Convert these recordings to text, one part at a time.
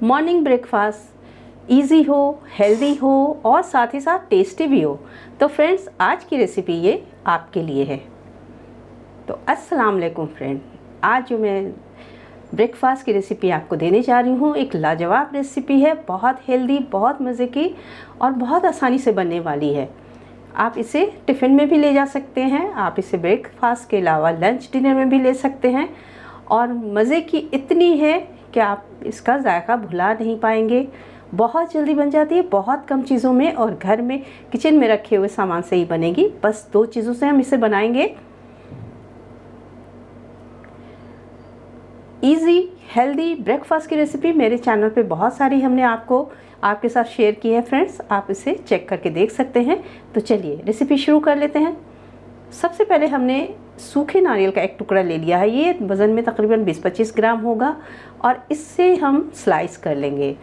Morning breakfast easy हो, healthy हो और साथ ही साथ टेस्टी भी हो। तो फ्रेंड्स, आज की रेसिपी ये आपके लिए है। तो अस्सलाम वालेकुम फ्रेंड, आज जो मैं ब्रेकफास्ट की रेसिपी आपको देने जा रही हूँ, एक लाजवाब रेसिपी है, बहुत हेल्दी, बहुत मज़े की और बहुत आसानी से बनने वाली है। आप इसे टिफ़िन में भी ले जा सकते हैं, आप इसे ब्रेकफास्ट के अलावा लंच डिनर में भी ले सकते हैं और मज़े की इतनी है कि आप इसका जायका भुला नहीं पाएंगे। बहुत जल्दी बन जाती है, बहुत कम चीज़ों में और घर में किचन में रखे हुए सामान से ही बनेगी। बस 2 चीज़ों से हम इसे बनाएंगे। इजी हेल्दी ब्रेकफास्ट की रेसिपी मेरे चैनल पे बहुत सारी हमने आपके साथ शेयर की है फ्रेंड्स, आप इसे चेक करके देख सकते हैं। तो चलिए रेसिपी शुरू कर लेते हैं। सबसे पहले हमने सूखे नारियल का एक टुकड़ा ले लिया है, ये वज़न में तकरीबन 20-25 ग्राम होगा और इससे हम स्लाइस कर लेंगे।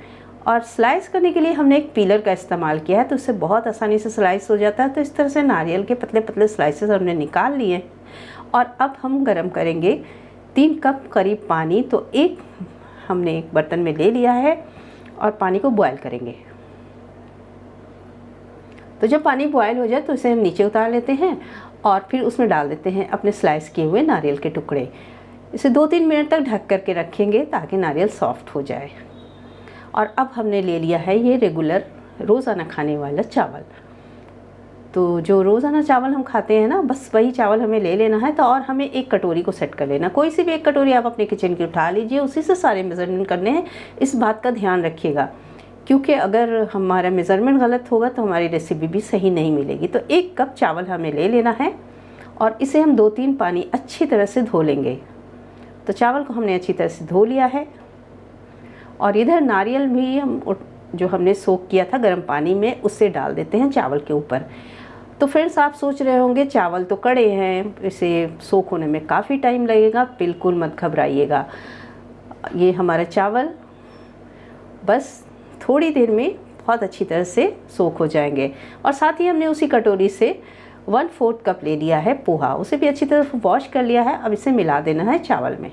और स्लाइस करने के लिए हमने एक पीलर का इस्तेमाल किया है, तो इससे बहुत आसानी से स्लाइस हो जाता है। तो इस तरह से नारियल के पतले पतले स्लाइसेस हमने निकाल लिए और अब हम गरम करेंगे 3 कप करीब पानी। तो हमने एक बर्तन में ले लिया है और पानी को बॉयल करेंगे। तो जब पानी बॉयल हो जाए तो इसे हम नीचे उतार लेते हैं और फिर उसमें डाल देते हैं अपने स्लाइस किए हुए नारियल के टुकड़े। इसे 2-3 मिनट तक ढक करके रखेंगे ताकि नारियल सॉफ्ट हो जाए। और अब हमने ले लिया है ये रेगुलर रोज़ाना खाने वाला चावल। तो जो रोज़ाना चावल हम खाते हैं ना, बस वही चावल हमें ले लेना है। तो और हमें एक कटोरी को सेट कर लेना, कोई सी भी एक कटोरी आप अपने किचन की उठा लीजिए, उसी से सारे मेज़रमेंट करने हैं। इस बात का ध्यान रखिएगा क्योंकि अगर हमारा मेज़रमेंट गलत होगा तो हमारी रेसिपी भी सही नहीं मिलेगी। तो 1 कप चावल हमें ले लेना है और इसे हम 2-3 पानी अच्छी तरह से धो लेंगे। तो चावल को हमने अच्छी तरह से धो लिया है और इधर नारियल भी जो हमने सोक किया था गर्म पानी में, उससे डाल देते हैं चावल के ऊपर। तो फ्रेंड्स, आप सोच रहे होंगे चावल तो कड़े हैं, इसे सोक होने में काफ़ी टाइम लगेगा। बिल्कुल मत घबराइएगा, ये हमारा चावल बस थोड़ी देर में बहुत अच्छी तरह से सोक हो जाएंगे। और साथ ही हमने उसी कटोरी से 1/4 कप ले लिया है पोहा, उसे भी अच्छी तरह से वॉश कर लिया है। अब इसे मिला देना है चावल में।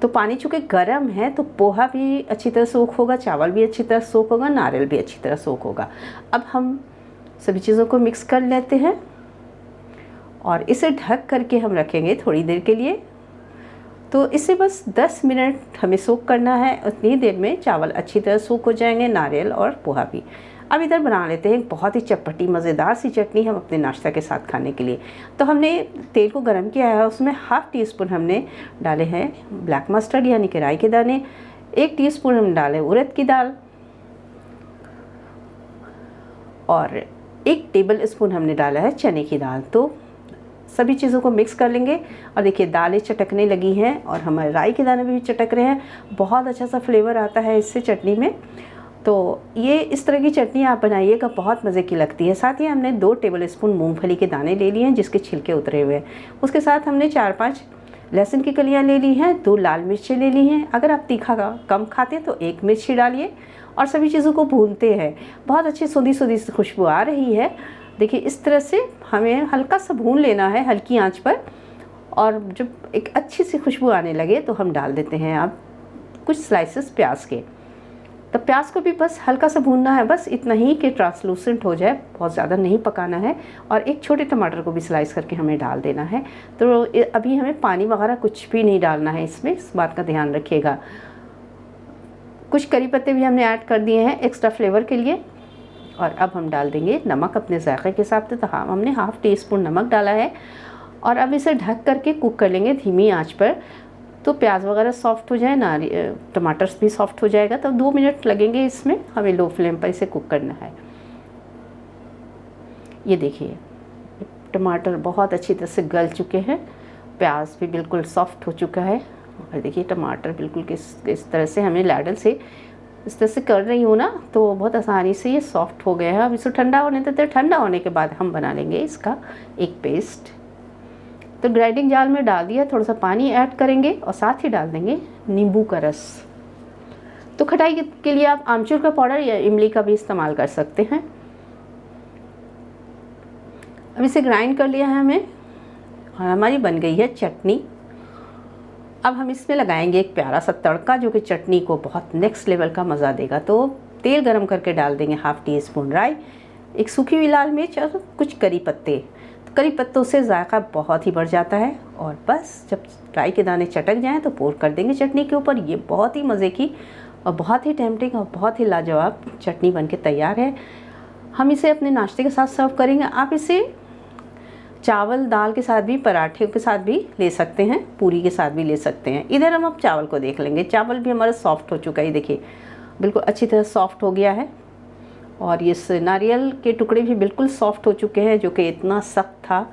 तो पानी चूँकि गर्म है तो पोहा भी अच्छी तरह सोक होगा, चावल भी अच्छी तरह सोक होगा, नारियल भी अच्छी तरह सोक होगा। अब हम सभी चीज़ों को मिक्स कर लेते हैं और इसे ढक करके हम रखेंगे थोड़ी देर के लिए। तो इसे बस 10 मिनट हमें सोक करना है, उतनी देर में चावल अच्छी तरह सोक हो जाएंगे, नारियल और पोहा भी। अब इधर बना लेते हैं एक बहुत ही चटपटी मज़ेदार सी चटनी हम अपने नाश्ता के साथ खाने के लिए। तो हमने तेल को गर्म किया है, उसमें 1/2 टीस्पून हमने डाले हैं ब्लैक मस्टर्ड यानी कि राई के दाने, 1 टीस्पून हम डाले उड़द की दाल और 1 टेबल स्पून हमने डाला है चने की दाल। तो सभी चीज़ों को मिक्स कर लेंगे और देखिए दालें चटकने लगी हैं और हमारे राई के दाने भी चटक रहे हैं। बहुत अच्छा सा फ्लेवर आता है इससे चटनी में। तो ये इस तरह की चटनी आप बनाइएगा, बहुत मज़े की लगती है। साथ ही हमने 2 टेबल स्पून मूँगफली के दाने ले लिए हैं जिसके छिलके उतरे हुए हैं। उसके साथ हमने 4-5 लहसुन की कलियाँ ले ली हैं, 2 लाल मिर्चें ले ली हैं। अगर आप तीखा कम खाते हैं तो 1 मिर्ची डालिए और सभी चीज़ों को भूनते हैं। बहुत अच्छी सोंधी सोंधी सी खुशबू आ रही है। देखिए इस तरह से हमें हल्का सा भून लेना है हल्की आंच पर और जब एक अच्छी सी खुशबू आने लगे तो हम डाल देते हैं अब कुछ स्लाइसेस प्याज के। तो प्याज को भी बस हल्का सा भूनना है, बस इतना ही कि ट्रांसलूसेंट हो जाए, बहुत ज़्यादा नहीं पकाना है। और 1 छोटे टमाटर को भी स्लाइस करके हमें डाल देना है। तो अभी हमें पानी वगैरह कुछ भी नहीं डालना है इसमें, इस बात का ध्यान रखिएगा। कुछ करी पत्ते भी हमने ऐड कर दिए हैं एक्स्ट्रा फ्लेवर के लिए। और अब हम डाल देंगे नमक अपने जायके के हिसाब से। तो हाँ, हमने 1/2 टीस्पून नमक डाला है और अब इसे ढक करके कुक कर लेंगे धीमी आंच पर। तो प्याज वगैरह सॉफ्ट हो जाए, टमाटर भी सॉफ्ट हो जाएगा। तो 2 मिनट लगेंगे इसमें, हमें लो फ्लेम पर इसे कुक करना है। ये देखिए टमाटर बहुत अच्छी तरह से गल चुके हैं, प्याज भी बिल्कुल सॉफ्ट हो चुका है और देखिए टमाटर बिल्कुल किस तरह से हमें लैडल से इस तरह से कर रही हूँ ना, तो बहुत आसानी से ये सॉफ्ट हो गया है। अब इसे ठंडा होने देते हैं, ठंडा होने के बाद हम बना लेंगे इसका एक पेस्ट। तो ग्राइंडिंग जार में डाल दिया, थोड़ा सा पानी ऐड करेंगे और साथ ही डाल देंगे नींबू का रस। तो खटाई के लिए आप आमचूर का पाउडर या इमली का भी इस्तेमाल कर सकते हैं। अब इसे ग्राइंड कर लिया है हमें और हमारी बन गई है चटनी। अब हम इसमें लगाएंगे एक प्यारा सा तड़का जो कि चटनी को बहुत नेक्स्ट लेवल का मज़ा देगा। तो तेल गरम करके डाल देंगे हाफ़ टी स्पून राई, एक सूखी हुई लाल मिर्च और कुछ करी पत्ते। तो करी पत्तों से जायका बहुत ही बढ़ जाता है। और बस जब राई के दाने चटक जाएं तो पोर कर देंगे चटनी के ऊपर। ये बहुत ही मज़े की और बहुत ही टेम्पटिंग और बहुत ही लाजवाब चटनी बनके तैयार है। हम इसे अपने नाश्ते के साथ सर्व करेंगे। आप इसे चावल दाल के साथ भी, पराठे के साथ भी ले सकते हैं, पूरी के साथ भी ले सकते हैं। इधर हम अब चावल को देख लेंगे। चावल भी हमारा सॉफ्ट हो चुका है, देखिए बिल्कुल अच्छी तरह सॉफ्ट हो गया है। और इस नारियल के टुकड़े भी बिल्कुल सॉफ्ट हो चुके हैं, जो कि इतना सख्त था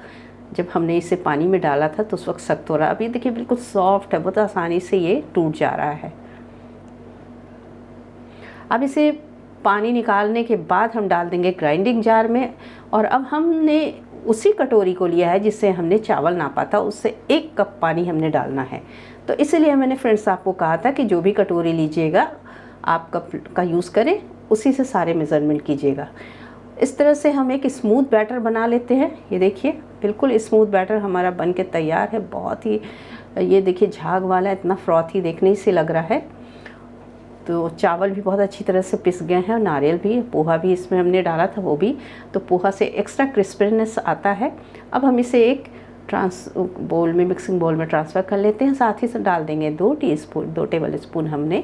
जब हमने इसे पानी में डाला था तो उस वक्त सख्त हो रहा। अभी देखिए बिल्कुल सॉफ्ट है, बहुत आसानी से ये टूट जा रहा है। अब इसे पानी निकालने के बाद हम डाल देंगे ग्राइंडिंग जार में। और अब हमने उसी कटोरी को लिया है जिससे हमने चावल नापा था, उससे 1 कप पानी हमने डालना है। तो इसीलिए मैंने फ्रेंड्स आपको कहा था कि जो भी कटोरी लीजिएगा आप कप का यूज़ करें, उसी से सारे मेज़रमेंट कीजिएगा। इस तरह से हम एक स्मूथ बैटर बना लेते हैं। ये देखिए बिल्कुल स्मूथ बैटर हमारा बन के तैयार है। बहुत ही ये देखिए झाग वाला, इतना फ्रॉथी देखने से लग रहा है। तो चावल भी बहुत अच्छी तरह से पिस गए हैं और नारियल भी, पोहा भी इसमें हमने डाला था वो भी, तो पोहा से एक्स्ट्रा क्रिस्पीनेस आता है। अब हम इसे एक मिक्सिंग बोल में ट्रांसफ़र कर लेते हैं। साथ ही से डाल देंगे 2 टेबल स्पून हमने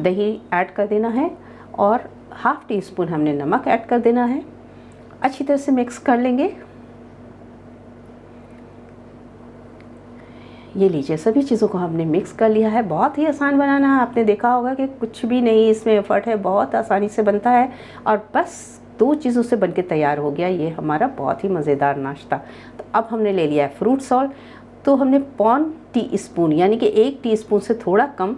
दही ऐड कर देना है और हाफ़ टी स्पून हमने नमक ऐड कर देना है। अच्छी तरह से मिक्स कर लेंगे। ये लीजिए सभी चीज़ों को हमने मिक्स कर लिया है। बहुत ही आसान बनाना है, आपने देखा होगा कि कुछ भी नहीं इसमें एफर्ट है, बहुत आसानी से बनता है। और बस 2 चीज़ों से बनके तैयार हो गया ये हमारा बहुत ही मज़ेदार नाश्ता। तो अब हमने ले लिया है फ्रूट सॉल्ट। तो हमने 1 टीस्पून यानी कि 1 टीस्पून से थोड़ा कम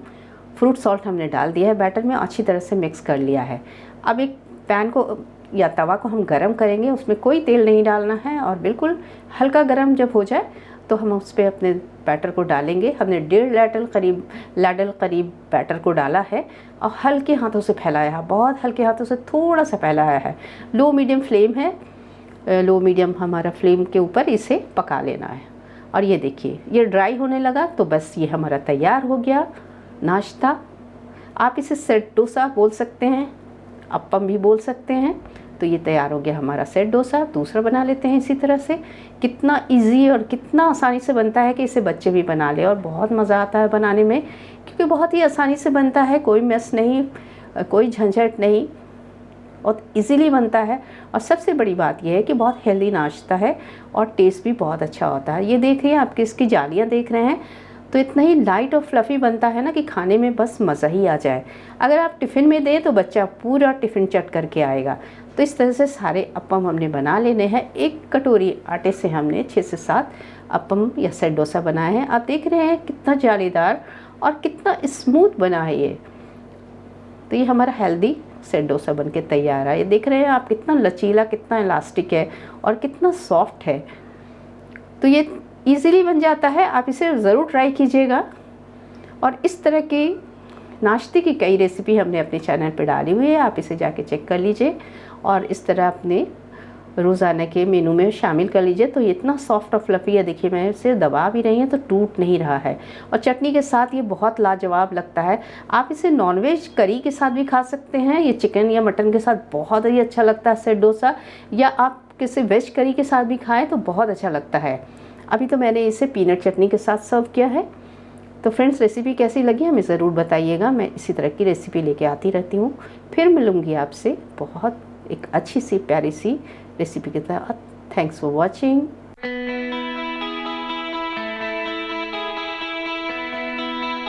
फ्रूट सॉल्ट हमने डाल दिया है बैटर में, अच्छी तरह से मिक्स कर लिया है। अब एक पैन को या तवा को हम गरम करेंगे, उसमें कोई तेल नहीं डालना है और बिल्कुल हल्का गरम जब हो जाए तो हम उस पर अपने बैटर को डालेंगे। हमने 1.5 लाडल करीब बैटर को डाला है और हल्के हाथों से फैलाया है, बहुत हल्के हाथों से थोड़ा सा फैलाया है। लो मीडियम फ्लेम है, लो मीडियम हमारा फ्लेम के ऊपर इसे पका लेना है। और ये देखिए ये ड्राई होने लगा तो बस ये हमारा तैयार हो गया नाश्ता। आप इसे सेट डोसा बोल सकते हैं, अप्पम भी बोल सकते हैं। तो ये तैयार हो गया हमारा सेट डोसा। दूसरा बना लेते हैं इसी तरह से। कितना इजी और कितना आसानी से बनता है कि इसे बच्चे भी बना ले और बहुत मज़ा आता है बनाने में, क्योंकि बहुत ही आसानी से बनता है, कोई मेस नहीं, कोई झंझट नहीं, और इजीली बनता है। और सबसे बड़ी बात यह है कि बहुत हेल्दी नाश्ता है और टेस्ट भी बहुत अच्छा होता है। ये देखिए आपके इसकी जालियाँ देख रहे हैं, तो इतना ही लाइट और फ्लफ़ी बनता है ना कि खाने में बस मज़ा ही आ जाए। अगर आप टिफ़िन में दें तो बच्चा पूरा टिफ़िन चट करके आएगा। तो इस तरह से सारे अप्पम हमने बना लेने हैं। 1 कटोरी आटे से हमने 6 से 7 अप्पम या सेट डोसा बनाए हैं। आप देख रहे हैं कितना जालीदार और कितना स्मूथ बना है ये। तो ये हमारा हेल्दी सेट डोसा बन के तैयार है। ये देख रहे हैं आप कितना लचीला, कितना इलास्टिक है और कितना सॉफ्ट है। तो ये ईज़िली बन जाता है, आप इसे ज़रूर ट्राई कीजिएगा। और इस तरह की नाश्ते की कई रेसिपी हमने अपने चैनल पर डाली हुई है, आप इसे जाके चेक कर लीजिए और इस तरह अपने रोज़ाना के मेनू में शामिल कर लीजिए। तो ये इतना सॉफ्ट और फ्लफ़ी है, देखिए मैं इसे दबा भी रही हूँ तो टूट नहीं रहा है। और चटनी के साथ ये बहुत लाजवाब लगता है। आप इसे नॉनवेज करी के साथ भी खा सकते हैं, ये चिकन या मटन के साथ बहुत ही अच्छा लगता है सेट डोसा, या आप किसी वेज करी के साथ भी खाएँ तो बहुत अच्छा लगता है। अभी तो मैंने इसे पीनट चटनी के साथ सर्व किया है। तो फ्रेंड्स रेसिपी कैसी लगी हमें ज़रूर बताइएगा। मैं इसी तरह की रेसिपी लेके आती रहती हूँ। फिर मिलूँगी आपसे बहुत एक अच्छी सी प्यारी सी रेसिपी के साथ। Thanks for watching.